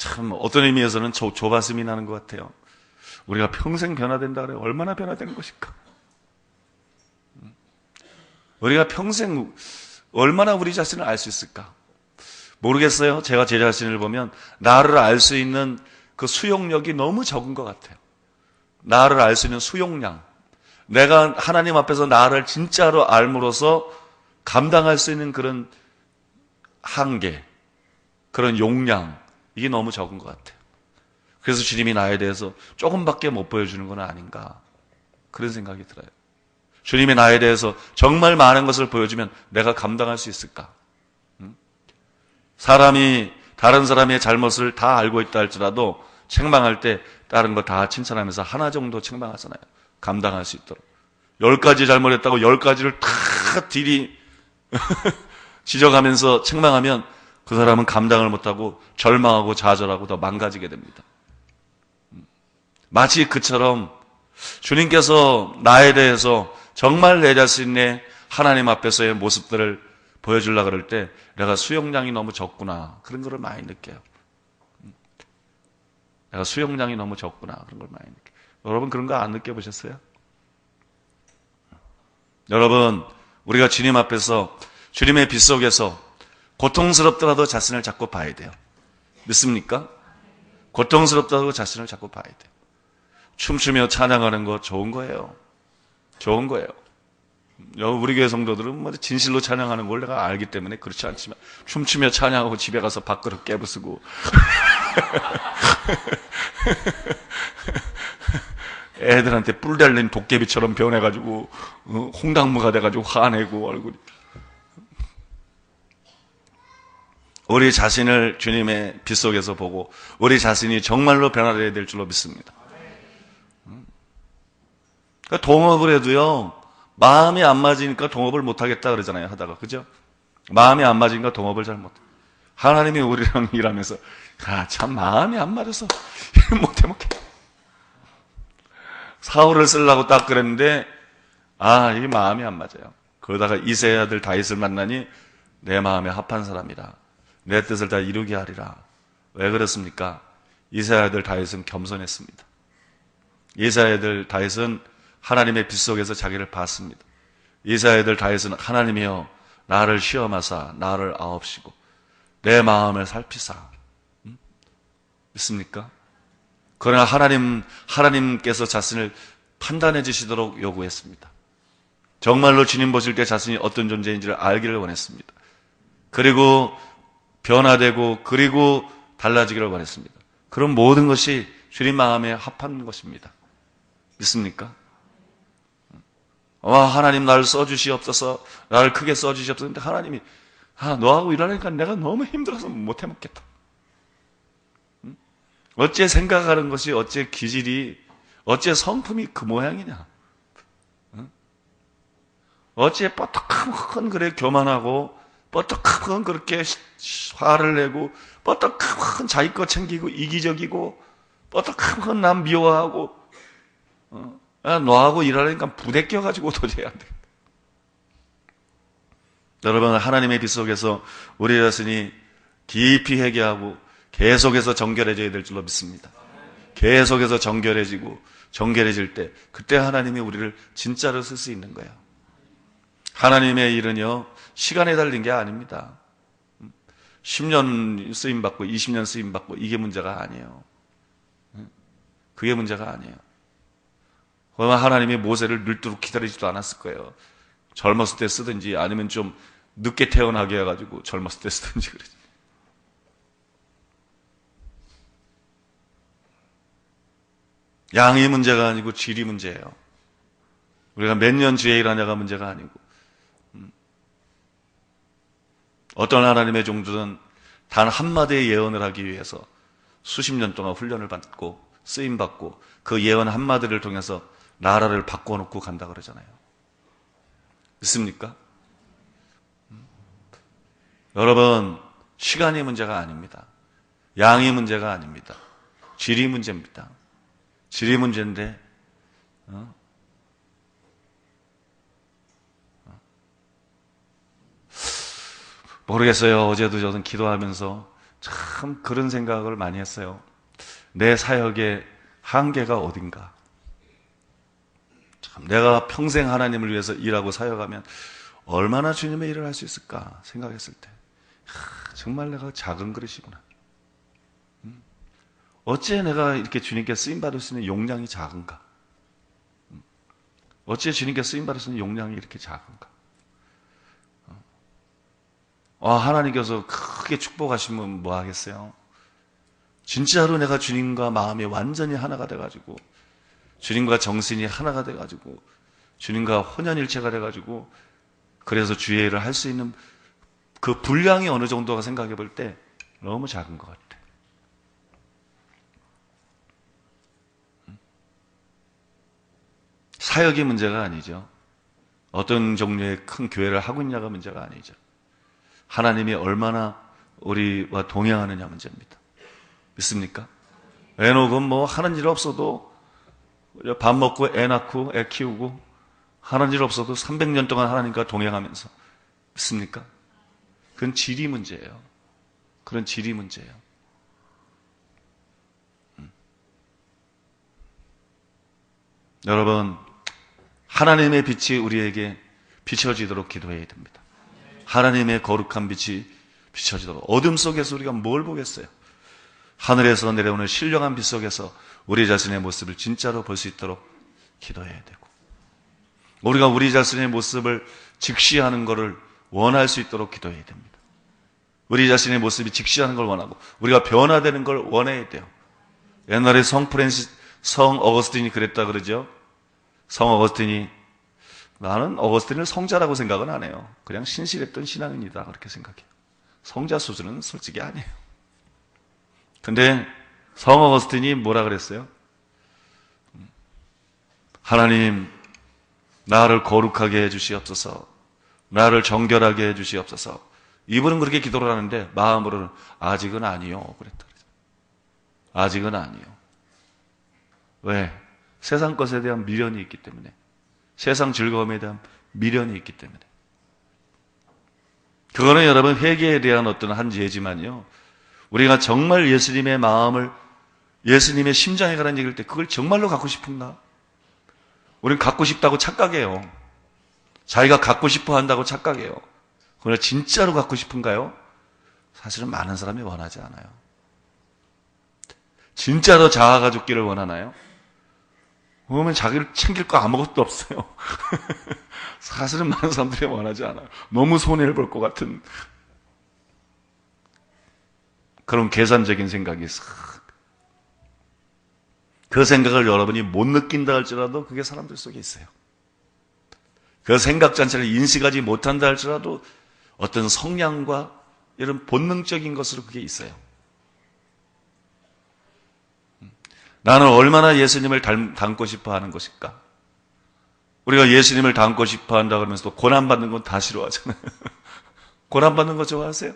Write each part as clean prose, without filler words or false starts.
참 어떤 의미에서는 조바심이 나는 것 같아요. 우리가 평생 변화된다 그래요. 얼마나 변화되는 것일까? 우리가 평생 얼마나 우리 자신을 알 수 있을까? 모르겠어요. 제가 제 자신을 보면 나를 알 수 있는 그 수용력이 너무 적은 것 같아요. 나를 알 수 있는 수용량. 내가 하나님 앞에서 나를 진짜로 알므로써 감당할 수 있는 그런 한계, 그런 용량, 이게 너무 적은 것 같아요. 그래서 주님이 나에 대해서 조금밖에 못 보여주는 건 아닌가, 그런 생각이 들어요. 주님이 나에 대해서 정말 많은 것을 보여주면 내가 감당할 수 있을까? 사람이 다른 사람의 잘못을 다 알고 있다 할지라도 책망할 때 다른 거 다 칭찬하면서 하나 정도 책망하잖아요. 감당할 수 있도록. 10가지 잘못했다고 10가지를 다 딜이 지적하면서 책망하면 그 사람은 감당을 못하고 절망하고 좌절하고 더 망가지게 됩니다. 마치 그처럼 주님께서 나에 대해서 정말 내 자신의 하나님 앞에서의 모습들을 보여주려고 그럴 때 내가 수용량이 너무 적구나, 그런 걸 많이 느껴요. 내가 수용량이 너무 적구나, 그런 걸 많이 느껴요. 여러분 그런 거 안 느껴보셨어요? 여러분, 우리가 주님 앞에서 주님의 빛 속에서 고통스럽더라도 자신을 자꾸 봐야 돼요. 믿습니까? 고통스럽더라도 자신을 자꾸 봐야 돼요. 춤추며 찬양하는 거 좋은 거예요. 좋은 거예요. 우리 교회 성도들은 진실로 찬양하는 걸 내가 알기 때문에 그렇지 않지만 춤추며 찬양하고 집에 가서 밥그릇 깨부수고 애들한테 뿔 달린 도깨비처럼 변해가지고 홍당무가 돼가지고 화내고 얼굴이. 우리 자신을 주님의 빛 속에서 보고 우리 자신이 정말로 변화되어야 될 줄로 믿습니다. 그러니까 동업을 해도요, 마음이 안 맞으니까 동업을 못하겠다 그러잖아요, 하다가. 그죠? 마음이 안 맞으니까 동업을 잘 못해. 하나님이 우리랑 일하면서 참 마음이 안 맞아서 못해. 사울을 쓰려고 딱 그랬는데 이 마음이 안 맞아요. 그러다가 이새의 아들 다윗을 만나니 내 마음에 합한 사람이라 내 뜻을 다 이루게 하리라. 왜 그렇습니까? 이새의 아들 다윗은 겸손했습니다. 이새의 아들 다윗은 하나님의 빛 속에서 자기를 봤습니다. 이새의 아들 다윗은 하나님이여 나를 시험하사 나를 아옵시고 내 마음을 살피사. 믿습니까? 그러나 하나님께서 자신을 판단해 주시도록 요구했습니다. 정말로 주님 보실 때 자신이 어떤 존재인지를 알기를 원했습니다. 그리고 변화되고 그리고 달라지기를 원했습니다. 그런 모든 것이 주님 마음에 합한 것입니다. 믿습니까? 하나님 나를 써주시옵소서, 나를 크게 써주시옵소서. 근데 하나님이 너하고 일하니까 내가 너무 힘들어서 못해 먹겠다. 어째 생각하는 것이, 어째 기질이, 어째 성품이 그 모양이냐? 어째 뻐떡한 그래 교만하고, 뻐떡한 그렇게 화를 내고, 뻐떡한 자기 거 챙기고 이기적이고, 뻐떡한 남 미워하고, 너하고 일하니까 부대껴가지고 도저히 안 돼. 여러분, 하나님의 빛 속에서 우리 자신이 깊이 회개하고 계속해서 정결해져야 될 줄로 믿습니다. 계속해서 정결해질 때 그때 하나님이 우리를 진짜로 쓸 수 있는 거예요. 하나님의 일은요, 시간에 달린 게 아닙니다. 10년 쓰임받고 20년 쓰임받고 이게 문제가 아니에요. 그게 문제가 아니에요. 그러면 하나님이 모세를 늙도록 기다리지도 않았을 거예요. 젊었을 때 쓰든지 아니면 좀 늦게 태어나게 해가지고 젊었을 때 쓰든지 그러지. 양이 문제가 아니고 질이 문제예요. 우리가 몇 년 주에 일하냐가 문제가 아니고, 어떤 하나님의 종들은 단 한마디의 예언을 하기 위해서 수십 년 동안 훈련을 받고 쓰임받고 그 예언 한마디를 통해서 나라를 바꿔놓고 간다 그러잖아요. 믿습니까? 여러분, 시간이 문제가 아닙니다. 양이 문제가 아닙니다. 질이 문제입니다. 질이 문제인데 모르겠어요. 어제도 저는 기도하면서 참 그런 생각을 많이 했어요. 내 사역의 한계가 어딘가. 참 내가 평생 하나님을 위해서 일하고 사역하면 얼마나 주님의 일을 할 수 있을까 생각했을 때 정말 내가 작은 그릇이구나. 어찌 내가 이렇게 주님께 쓰임받을 수 있는 용량이 작은가. 어찌 주님께 쓰임받을 수 있는 용량이 이렇게 작은가. 하나님께서 크게 축복하시면 뭐 하겠어요? 진짜로 내가 주님과 마음이 완전히 하나가 돼가지고 주님과 정신이 하나가 돼가지고 주님과 혼연일체가 돼가지고 그래서 주의 일을 할 수 있는 그 분량이 어느 정도가 생각해 볼 때 너무 작은 것 같아. 사역이 문제가 아니죠. 어떤 종류의 큰 교회를 하고 있냐가 문제가 아니죠. 하나님이 얼마나 우리와 동행하느냐 문제입니다. 믿습니까? 에녹은 뭐 하는 일 없어도 밥 먹고 애 낳고 애 키우고 하는 일 없어도 300년 동안 하나님과 동행하면서 믿습니까? 그건 질이 문제예요. 그런 질이 문제예요. 여러분, 하나님의 빛이 우리에게 비춰지도록 기도해야 됩니다. 하나님의 거룩한 빛이 비춰지도록. 어둠 속에서 우리가 뭘 보겠어요? 하늘에서 내려오는 신령한 빛 속에서 우리 자신의 모습을 진짜로 볼 수 있도록 기도해야 되고, 우리가 우리 자신의 모습을 직시하는 것을 원할 수 있도록 기도해야 됩니다. 우리 자신의 모습이 직시하는 걸 원하고 우리가 변화되는 걸 원해야 돼요. 옛날에 성 어거스틴이 그랬다 그러죠. 성 어거스틴이 나는 어거스틴을 성자라고 생각은 안 해요. 그냥 신실했던 신앙인이다 그렇게 생각해요. 성자 수준은 솔직히 아니에요. 근데 성 어거스틴이 뭐라 그랬어요? 하나님, 나를 거룩하게 해주시옵소서. 나를 정결하게 해주시옵소서. 이분은 그렇게 기도를 하는데 마음으로는 아직은 아니요 그랬다. 아직은 아니요. 왜? 세상 것에 대한 미련이 있기 때문에, 세상 즐거움에 대한 미련이 있기 때문에. 그거는 여러분 회개에 대한 어떤 한 예지만요, 우리가 정말 예수님의 마음을, 예수님의 심장에 가는 얘기를 때 그걸 정말로 갖고 싶은가? 우리는 갖고 싶다고 착각해요. 자기가 갖고 싶어 한다고 착각해요. 그러나 진짜로 갖고 싶은가요? 사실은 많은 사람이 원하지 않아요. 진짜로 자아가 죽기를 원하나요? 보면 자기를 챙길 거 아무것도 없어요. 사실은 많은 사람들이 원하지 않아요. 너무 손해를 볼 것 같은 그런 계산적인 생각이 있어. 그 생각을 여러분이 못 느낀다 할지라도 그게 사람들 속에 있어요. 그 생각 자체를 인식하지 못한다 할지라도 어떤 성향과 이런 본능적인 것으로 그게 있어요. 나는 얼마나 예수님을 닮고 싶어 하는 것일까? 우리가 예수님을 닮고 싶어 한다 그러면서 또 고난받는 건 다 싫어하잖아요. 고난받는 거 좋아하세요?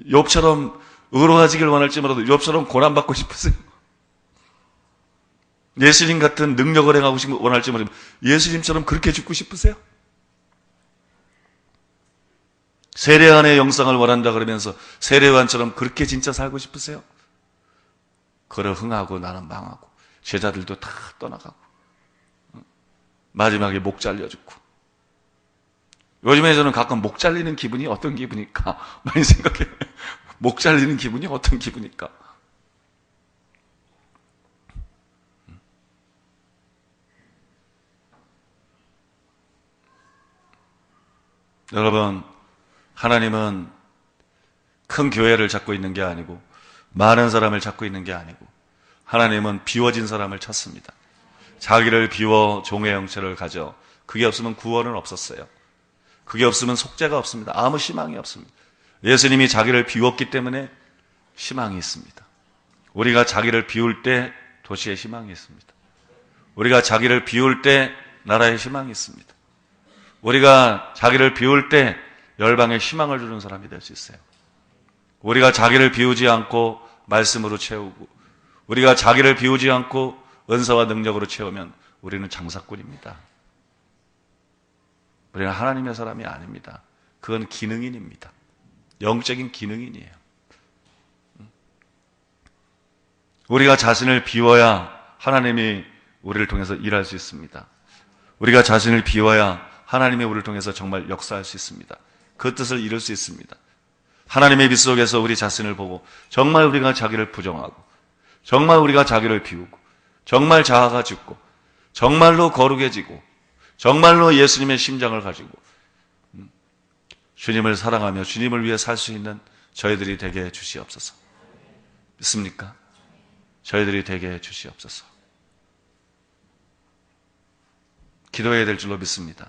욥처럼 의로워지길 원할지 몰라도 욥처럼 고난받고 싶으세요? 예수님 같은 능력을 행하고 싶은 원할지 모르지만 예수님처럼 그렇게 죽고 싶으세요? 세례요한의 영상을 원한다 그러면서 세례요한처럼 그렇게 진짜 살고 싶으세요? 그를 흥하고 나는 망하고 제자들도 다 떠나가고 마지막에 목 잘려 죽고. 요즘에 저는 가끔 목 잘리는 기분이 어떤 기분일까 많이 생각해요. 목 잘리는 기분이 어떤 기분일까? 여러분, 하나님은 큰 교회를 찾고 있는 게 아니고 많은 사람을 찾고 있는 게 아니고 하나님은 비워진 사람을 찾습니다. 자기를 비워 종의 형체를 가져. 그게 없으면 구원은 없었어요. 그게 없으면 속죄가 없습니다. 아무 희망이 없습니다. 예수님이 자기를 비웠기 때문에 희망이 있습니다. 우리가 자기를 비울 때 도시에 희망이 있습니다. 우리가 자기를 비울 때 나라에 희망이 있습니다. 우리가 자기를 비울 때 열방에 희망을 주는 사람이 될 수 있어요. 우리가 자기를 비우지 않고 말씀으로 채우고 우리가 자기를 비우지 않고 은사와 능력으로 채우면 우리는 장사꾼입니다. 우리는 하나님의 사람이 아닙니다. 그건 기능인입니다. 영적인 기능인이에요. 우리가 자신을 비워야 하나님이 우리를 통해서 일할 수 있습니다. 우리가 자신을 비워야 하나님이 우리를 통해서 정말 역사할 수 있습니다. 그 뜻을 이룰 수 있습니다. 하나님의 빛 속에서 우리 자신을 보고 정말 우리가 자기를 부정하고 정말 우리가 자기를 비우고 정말 자아가 죽고 정말로 거룩해지고 정말로 예수님의 심장을 가지고 주님을 사랑하며 주님을 위해 살 수 있는 저희들이 되게 해 주시옵소서. 믿습니까? 저희들이 되게 해 주시옵소서. 기도해야 될 줄로 믿습니다.